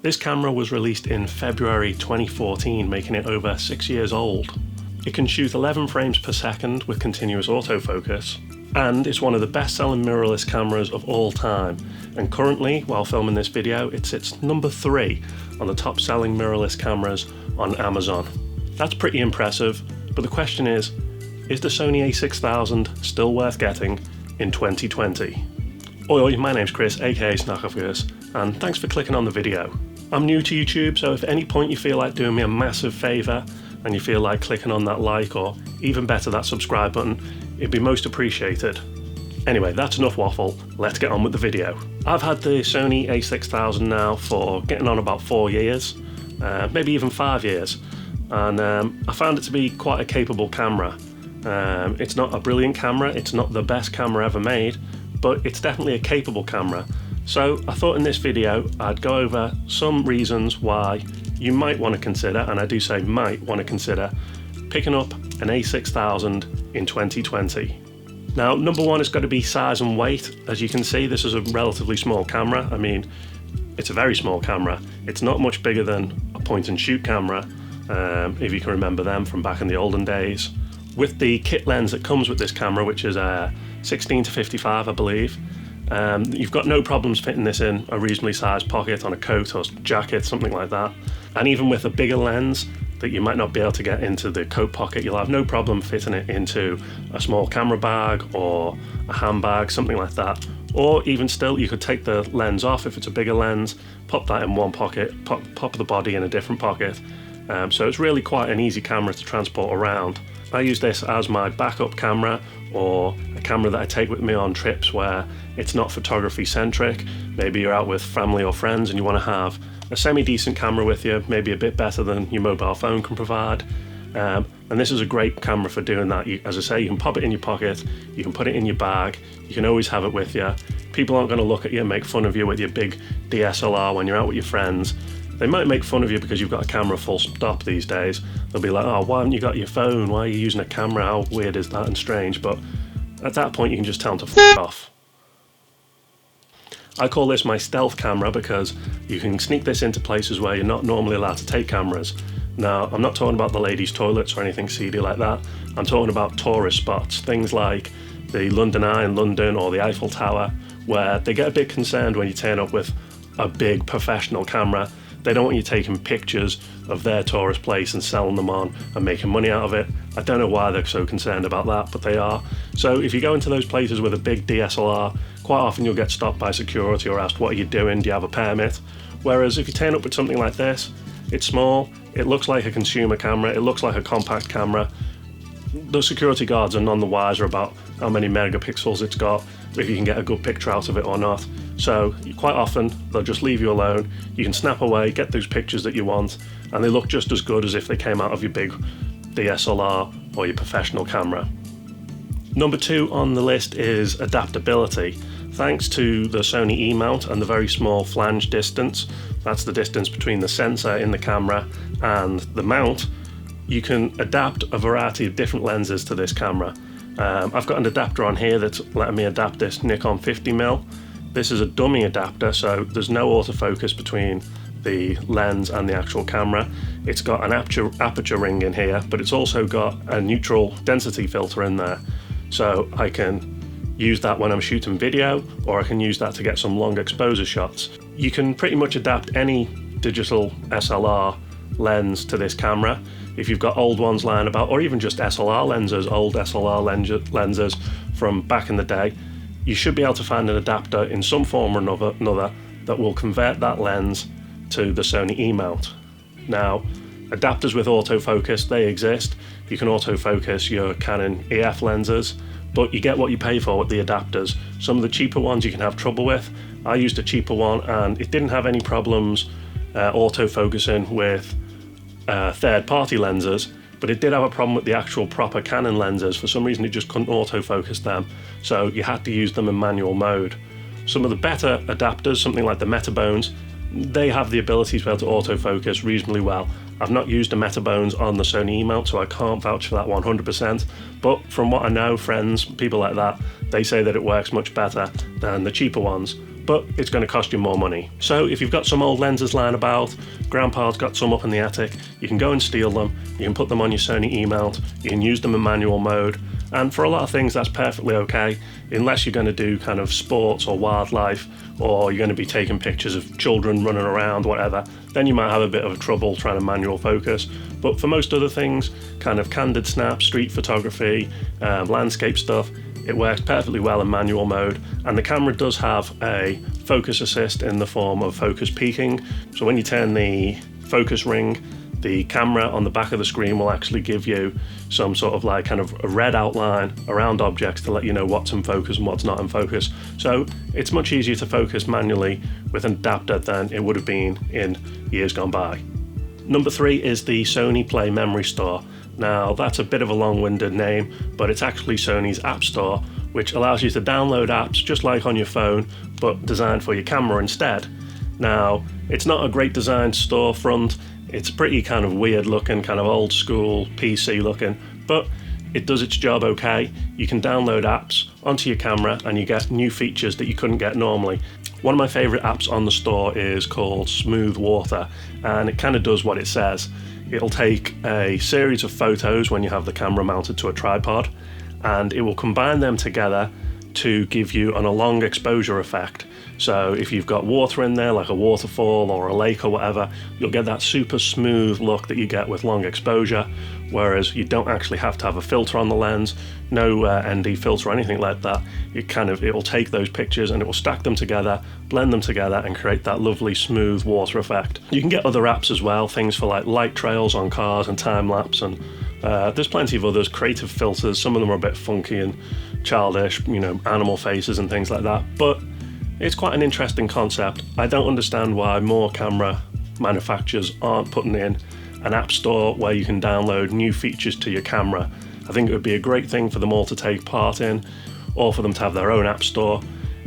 This camera was released in February 2014, making it over 6 years old. It can shoot 11 frames per second with continuous autofocus, and it's one of the best-selling mirrorless cameras of all time. And currently, while filming this video, it sits number 3 on the top-selling mirrorless cameras on Amazon. That's pretty impressive, but the question is the Sony A6000 still worth getting in 2020? Oi, my name's Chris, aka Snackophgus, and thanks for clicking on the video. I'm new to YouTube, so if at any point you feel like doing me a massive favour and you feel like clicking on that like or even better that subscribe button, it'd be most appreciated. Anyway, that's enough waffle, let's get on with the video. I've had the Sony A6000 now for getting on about 4 years, maybe even 5 years, and I found it to be quite a capable camera. It's not a brilliant camera, it's not the best camera ever made, but it's definitely a capable camera. So I thought in this video I'd go over some reasons why you might want to consider, and I do say might want to consider, picking up an A6000 in 2020. Now, number one has got to be size and weight. As you can see, this is a relatively small camera. I mean, it's a very small camera. It's not much bigger than a point and shoot camera, if you can remember them from back in the olden days. With the kit lens that comes with this camera, which is 16 to 55, I believe, you've got no problems fitting this in a reasonably sized pocket on a coat or jacket, something like that. And even with a bigger lens that you might not be able to get into the coat pocket, you'll have no problem fitting it into a small camera bag or a handbag, something like that. Or even still, you could take the lens off if it's a bigger lens, pop that in one pocket, pop the body in a different pocket. So it's really quite an easy camera to transport around. I use this as my backup camera, or a camera that I take with me on trips where it's not photography centric. Maybe you're out with family or friends and you want to have a semi-decent camera with you, maybe a bit better than your mobile phone can provide. And this is a great camera for doing that. As I say, you can pop it in your pocket, you can put it in your bag, you can always have it with you. People aren't going to look at you and make fun of you with your big DSLR when you're out with your friends. They might make fun of you because you've got a camera full stop these days. They'll be like, oh, why haven't you got your phone? Why are you using a camera? How weird is that and strange? But at that point, you can just tell them to f off. I call this my stealth camera because you can sneak this into places where you're not normally allowed to take cameras. Now, I'm not talking about the ladies' toilets or anything seedy like that. I'm talking about tourist spots, things like the London Eye in London or the Eiffel Tower, where they get a bit concerned when you turn up with a big professional camera. They don't want you taking pictures of their tourist place and selling them on and making money out of it. I don't know why they're so concerned about that, but they are. So if you go into those places with a big DSLR, quite often you'll get stopped by security or asked, what are you doing? Do you have a permit? Whereas if you turn up with something like this, it's small, it looks like a consumer camera, it looks like a compact camera. The security guards are none the wiser about how many megapixels it's got, if you can get a good picture out of it or not. So quite often they'll just leave you alone, you can snap away, get those pictures that you want, and they look just as good as if they came out of your big DSLR or your professional camera. Number 2 on the list is adaptability. Thanks to the Sony E-mount and the very small flange distance, that's the distance between the sensor in the camera and the mount, you can adapt a variety of different lenses to this camera. I've got an adapter on here that's letting me adapt this Nikon 50mm. This is a dummy adapter, so there's no autofocus between the lens and the actual camera. It's got an aperture ring in here, but it's also got a neutral density filter in there. So I can use that when I'm shooting video, or I can use that to get some long exposure shots. You can pretty much adapt any digital SLR lens to this camera. If you've got old ones lying about, or even just SLR lenses, old SLR lenses from back in the day, you should be able to find an adapter in some form or another that will convert that lens to the Sony E-mount. Now, adapters with autofocus, they exist. You can autofocus your Canon EF lenses, but you get what you pay for with the adapters. Some of the cheaper ones you can have trouble with. I used a cheaper one and it didn't have any problems autofocusing with third-party lenses, but it did have a problem with the actual proper Canon lenses. For some reason it just couldn't autofocus them, so you had to use them in manual mode. Some of the better adapters, something like the Metabones, they have the ability to be able to autofocus reasonably well. I've not used a Metabones on the Sony E-mount, so I can't vouch for that 100%, but from what I know, friends, people like that, they say that it works much better than the cheaper ones. but it's going to cost you more money. So if you've got some old lenses lying about, grandpa's got some up in the attic, you can go and steal them, you can put them on your Sony E-mount, you can use them in manual mode, and for a lot of things that's perfectly okay, unless you're going to do kind of sports or wildlife, or you're going to be taking pictures of children running around, whatever, then you might have a bit of trouble trying to manual focus. But for most other things, kind of candid snaps, street photography, landscape stuff, it works perfectly well in manual mode, and the camera does have a focus assist in the form of focus peaking. So when you turn the focus ring, the camera on the back of the screen will actually give you some sort of like kind of a red outline around objects to let you know what's in focus and what's not in focus. So it's much easier to focus manually with an adapter than it would have been in years gone by. Number 3 is the Sony PlayMemories store. Now that's a bit of a long-winded name, but it's actually Sony's app store, which allows you to download apps just like on your phone, but designed for your camera instead. Now, it's not a great designed storefront. It's pretty kind of weird looking, kind of old school PC looking, but it does its job okay. You can download apps onto your camera and you get new features that you couldn't get normally. One of my favorite apps on the store is called Smooth Water, and it kind of does what it says. It'll take a series of photos when you have the camera mounted to a tripod, and it will combine them together to give you a long exposure effect. So if you've got water in there, like a waterfall or a lake or whatever, you'll get that super smooth look that you get with long exposure, whereas you don't actually have to have a filter on the lens, no ND filter or anything like that. It will take those pictures and it will stack them together, blend them together, and create that lovely smooth water effect. You can get other apps as well, things for like light trails on cars and time lapse, and there's plenty of others, creative filters. Some of them are a bit funky and childish, animal faces and things like that, but it's quite an interesting concept. I don't understand why more camera manufacturers aren't putting in an app store where you can download new features to your camera. I think it would be a great thing for them all to take part in, or for them to have their own app store.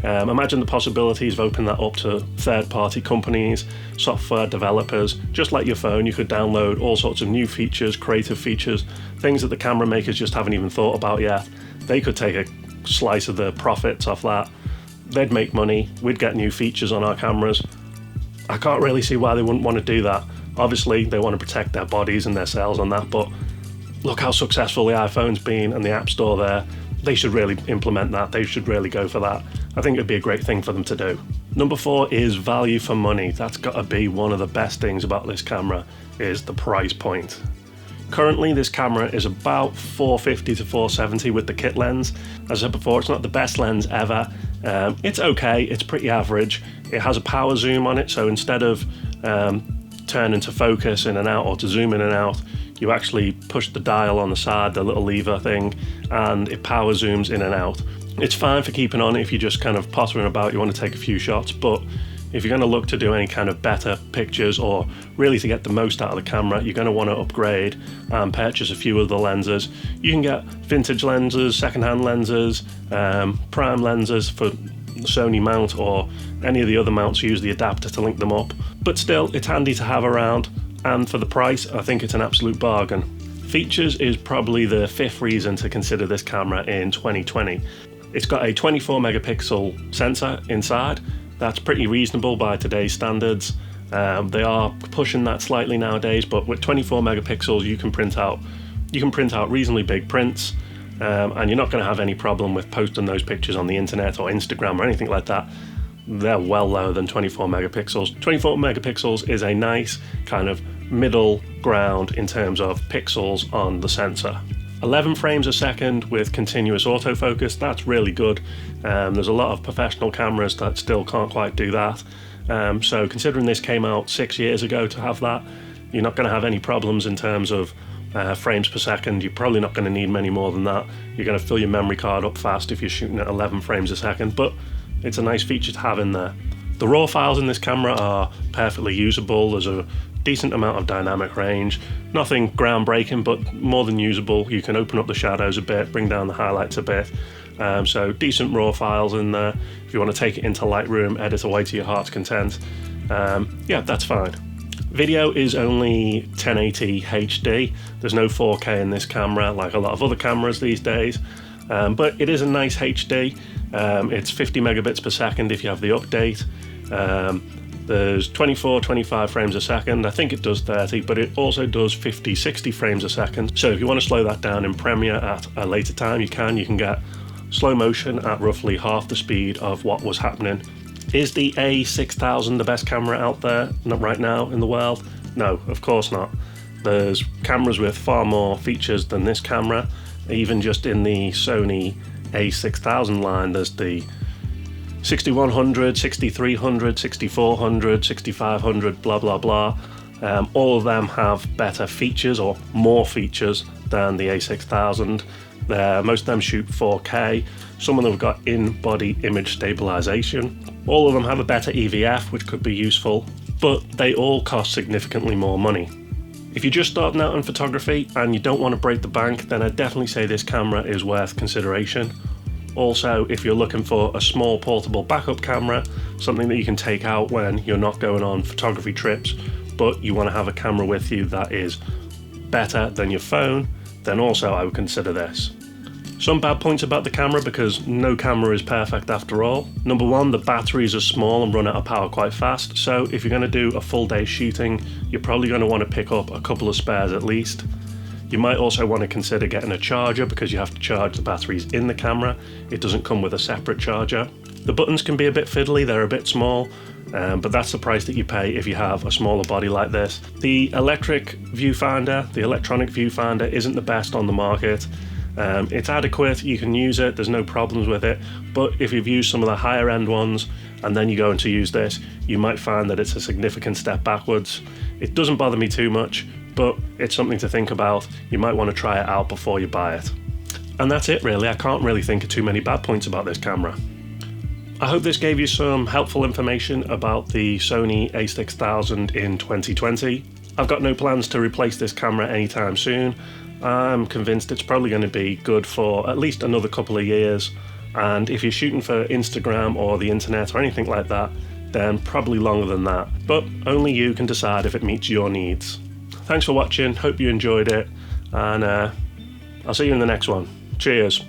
Imagine the possibilities of opening that up to third-party companies, software developers. Just like your phone, you could download all sorts of new features, creative features, things that the camera makers just haven't even thought about yet. They could take a slice of the profits off that. They'd make money, we'd get new features on our cameras. I can't really see why they wouldn't want to do that. Obviously, they want to protect their bodies and their sales on that, but look how successful the iPhone's been and the App Store there. They should really implement that. They should really go for that. I think it'd be a great thing for them to do. Number 4 is value for money. That's got to be one of the best things about this camera, is the price point. Currently, this camera is about $450 to $470 with the kit lens. As I said before, it's not the best lens ever. It's okay, it's pretty average. It has a power zoom on it, so instead of turning to focus in and out or to zoom in and out, you actually push the dial on the side, the little lever thing, and it power zooms in and out. It's fine for keeping on if you're just kind of pottering about, you want to take a few shots, but if you're going to look to do any kind of better pictures or really to get the most out of the camera, you're going to want to upgrade and purchase a few of the lenses. You can get vintage lenses, second-hand lenses, prime lenses for the Sony mount, or any of the other mounts use the adapter to link them up. But still, it's handy to have around, and for the price, I think it's an absolute bargain. Features is probably the 5th reason to consider this camera in 2020. It's got a 24 megapixel sensor inside. That's pretty reasonable by today's standards. They are pushing that slightly nowadays, but with 24 megapixels, you can print out reasonably big prints, and you're not going to have any problem with posting those pictures on the internet or Instagram or anything like that. They're well lower than 24 megapixels. 24 megapixels is a nice kind of middle ground in terms of pixels on the sensor. 11 frames a second with continuous autofocus, that's really good. There's a lot of professional cameras that still can't quite do that. So considering this came out 6 years ago, to have that, you're not going to have any problems in terms of frames per second. You're probably not going to need many more than that. You're going to fill your memory card up fast if you're shooting at 11 frames a second, but it's a nice feature to have in there. The raw files in this camera are perfectly usable. There's a decent amount of dynamic range, nothing groundbreaking, but more than usable. You can open up the shadows a bit, bring down the highlights a bit, so decent raw files in there. If you want to take it into Lightroom, edit away to your heart's content, yeah, that's fine. Video is only 1080 HD. There's no 4K in this camera like a lot of other cameras these days. but it is a nice HD. It's 50 megabits per second if you have the update. There's 24, 25 frames a second. I think it does 30, but it also does 50, 60 frames a second. So if you want to slow that down in Premiere at a later time, you can get slow motion at roughly half the speed of what was happening. Is the A6000 the best camera out there right now in the world? No, of course not. There's cameras with far more features than this camera. Even just in the Sony A6000 line, there's the 6100, 6300, 6400, 6500, blah blah blah. All of them have better features or more features than the A6000. Most of them shoot 4K. Some of them have got in-body image stabilization. All of them have a better EVF, which could be useful, but they all cost significantly more money. If you're just starting out in photography and you don't want to break the bank, then I'd definitely say this camera is worth consideration. Also, if you're looking for a small portable backup camera, something that you can take out when you're not going on photography trips, but you want to have a camera with you that is better than your phone, then also I would consider this. Some bad points about the camera, because no camera is perfect after all. Number one, the batteries are small and run out of power quite fast, so if you're going to do a full day shooting, you're probably going to want to pick up a couple of spares at least. You might also want to consider getting a charger, because you have to charge the batteries in the camera. It doesn't come with a separate charger. The buttons can be a bit fiddly, they're a bit small, but that's the price that you pay if you have a smaller body like this. The electronic viewfinder isn't the best on the market. It's adequate, you can use it, there's no problems with it, but if you've used some of the higher end ones and then you go in to use this, you might find that it's a significant step backwards. It doesn't bother me too much, but it's something to think about. You might want to try it out before you buy it. And that's it really. I can't really think of too many bad points about this camera. I hope this gave you some helpful information about the Sony A6000 in 2020. I've got no plans to replace this camera anytime soon. I'm convinced it's probably going to be good for at least another couple of years, and if you're shooting for Instagram or the internet or anything like that, then probably longer than that, but only you can decide if it meets your needs. Thanks for watching, hope you enjoyed it, and I'll see you in the next one. Cheers.